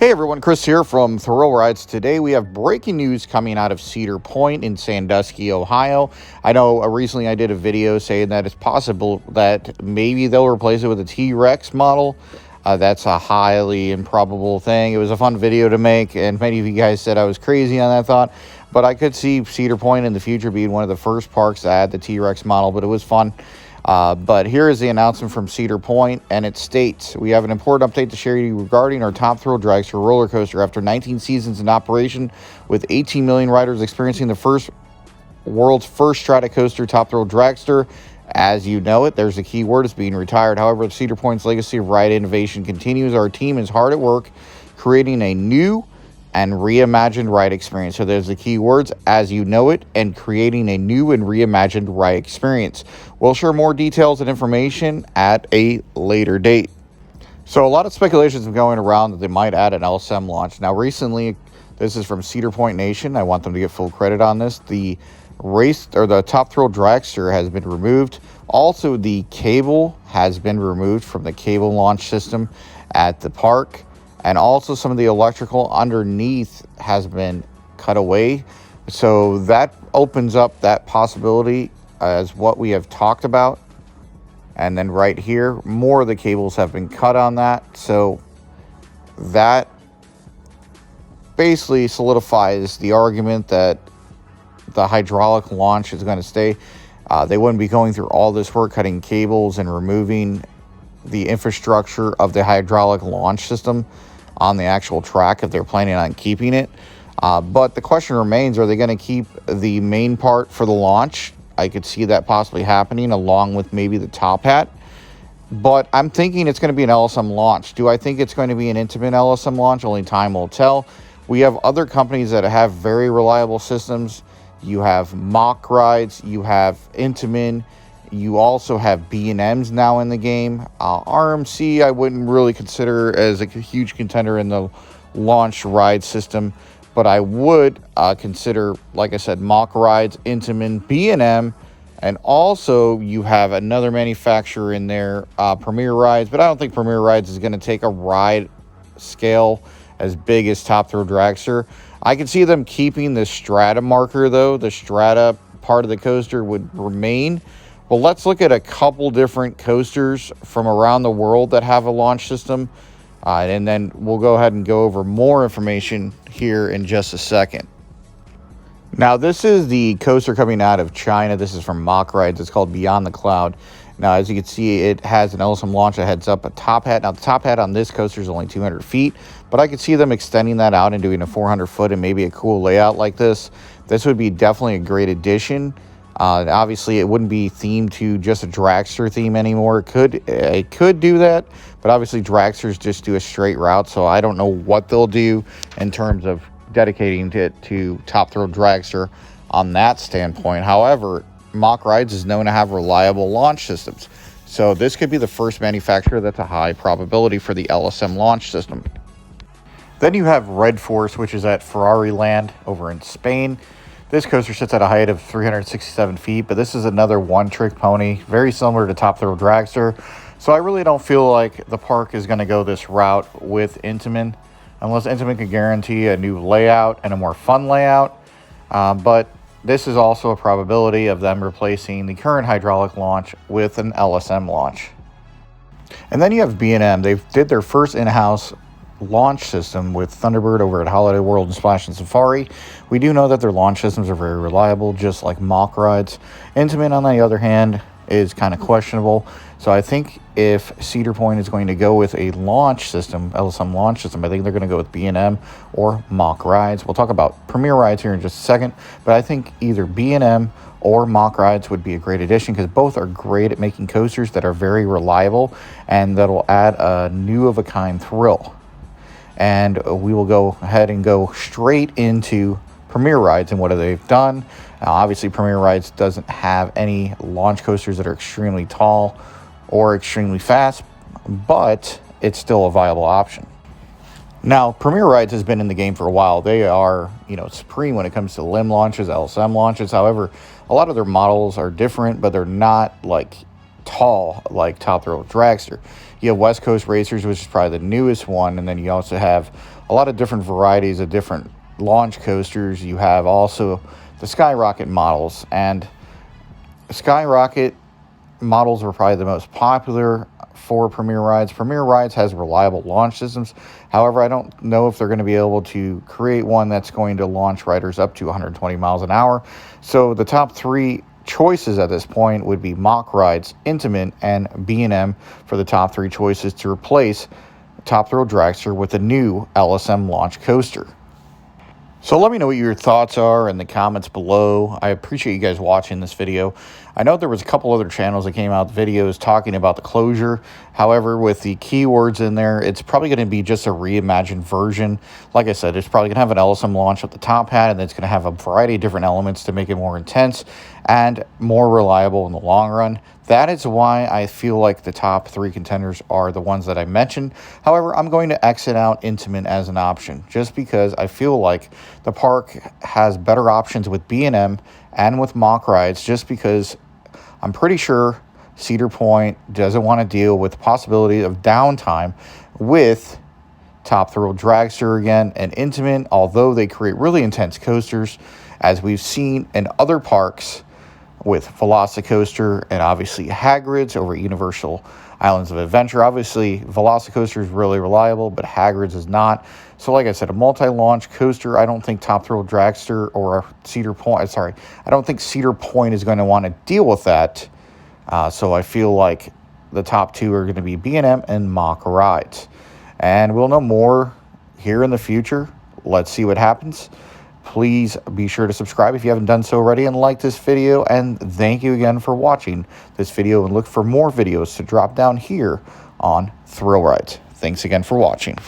Hey everyone, Chris here from Thrill Rides. Today we have breaking news coming out of Cedar Point in Sandusky, Ohio. I know recently I did a video saying that it's possible that maybe they'll replace it with a T-Rex model. That's a highly improbable thing. It was a fun video to make, and many of you guys said I was crazy on that thought. But I could see Cedar Point in the future being one of the first parks to add the T-Rex model, but it was fun. But here is the announcement from Cedar Point, and it states, we have an important update to share you regarding our top Thrill Dragster roller coaster. After 19 seasons in operation, with 18 million riders experiencing the world's first strata coaster, Top Thrill Dragster, as you know it, there's a key word, is being retired. However, Cedar Point's legacy of ride innovation continues. Our team is hard at work creating a new and reimagined ride experience. So there's the key words, as you know it, and creating a new and reimagined ride experience. We'll share more details and information at a later date. So a lot of speculations are going around that they might add an LSM launch. Now recently, this is from Cedar Point Nation. I want them to get full credit on this. The Top Thrill Dragster has been removed. Also, the cable has been removed from the cable launch system at the park. And also some of the electrical underneath has been cut away. So that opens up that possibility as what we have talked about. And then right here, more of the cables have been cut on that. So that basically solidifies the argument that the hydraulic launch is going to stay. They wouldn't be going through all this work, cutting cables and removing the infrastructure of the hydraulic launch system on the actual track if they're planning on keeping it. But the question remains, are they going to keep the main part for the launch? I could see that possibly happening along with maybe the top hat. But I'm thinking it's going to be an LSM launch. Do I think it's going to be an Intamin LSM launch? Only time will tell. We have other companies that have very reliable systems. You have Mock Rides, you have Intamin, you also have B&Ms now in the game. RMC I wouldn't really consider as a huge contender in the launch ride system, but I would consider, like I said, Mock Rides, Intamin, B&M, and also you have another manufacturer in there, Premier Rides, but I don't think Premier Rides is going to take a ride scale as big as Top Thrill Dragster. I can see them keeping the strata marker, though. The strata part of the coaster would remain. Well, let's look at a couple different coasters from around the world that have a launch system, and then we'll go ahead and go over more information here in just a second. Now, this is the coaster coming out of China. This is from Mock Rides. It's called Beyond the Cloud. Now, as you can see, it has an LSM launch that heads up a top hat. Now, the top hat on this coaster is only 200 feet, but I could see them extending that out and doing a 400-foot and maybe a cool layout like this. This would be definitely a great addition. Obviously, it wouldn't be themed to just a dragster theme anymore. It could do that, but obviously dragsters just do a straight route, so I don't know what they'll do in terms of dedicating it to Top Thrill Dragster on that standpoint. However, Mock Rides is known to have reliable launch systems, so this could be the first manufacturer that's a high probability for the LSM launch system. Then you have Red Force, which is at Ferrari Land over in Spain. This coaster sits at a height of 367 feet, but this is another one-trick pony, very similar to Top Thrill Dragster. So I really don't feel like the park is going to go this route with Intamin, unless Intamin can guarantee a new layout and a more fun layout. But this is also a probability of them replacing the current hydraulic launch with an LSM launch. And then you have B&M. They did their first in-house launch system with Thunderbird over at Holiday World and Splash and Safari. We do know that their launch systems are very reliable, just like Mock Rides. Intamin, on the other hand, is kind of questionable. So I think if Cedar Point is going to go with a launch system, LSM launch system, I think they're going to go with B&M or Mock Rides. We'll talk about Premier Rides here in just a second, but I think either B&M or Mock Rides would be a great addition because both are great at making coasters that are very reliable and that'll add a new of a kind thrill. And we will go ahead and go straight into Premier Rides and what they've done. Now, obviously, Premier Rides doesn't have any launch coasters that are extremely tall or extremely fast, but it's still a viable option. Now, Premier Rides has been in the game for a while. They are, supreme when it comes to limb launches, LSM launches. However, a lot of their models are different, but they're not like tall like Top Thrill Dragster. You have West Coast Racers, which is probably the newest one, and then you also have a lot of different varieties of different launch coasters. You have also the Skyrocket models, and Skyrocket models were probably the most popular for Premier Rides. Premier Rides has reliable launch systems. However, I don't know if they're going to be able to create one that's going to launch riders up to 120 miles an hour. So the top three choices at this point would be Mock Rides, Intamin, and B&M for the top three choices to replace Top Thrill Dragster with a new LSM launch coaster. So let me know what your thoughts are in the comments below. I appreciate you guys watching this video. I know there was a couple other channels that came out with videos talking about the closure. However, with the keywords in there, it's probably going to be just a reimagined version. Like I said, it's probably going to have an LSM launch at the top hat, and it's going to have a variety of different elements to make it more intense and more reliable in the long run. That is why I feel like the top three contenders are the ones that I mentioned. However, I'm going to exit out Intamin as an option just because I feel like the park has better options with B&M and with Mock Rides, just because I'm pretty sure Cedar Point doesn't want to deal with the possibility of downtime with Top Thrill Dragster again. And Intamin, although they create really intense coasters, as we've seen in other parks with Velocicoaster and obviously Hagrid's over at Universal Islands of Adventure. Obviously, Velocicoaster is really reliable, but Hagrid's is not. So like I said, a multi-launch coaster, I don't think Top Thrill Dragster or Cedar Point, I don't think Cedar Point is going to want to deal with that. So I feel like the top two are going to be B&M and Mock Rides. And we'll know more here in the future. Let's see what happens. Please be sure to subscribe if you haven't done so already, and like this video. And thank you again for watching this video, and look for more videos to drop down here on Thrill Rides. Thanks again for watching.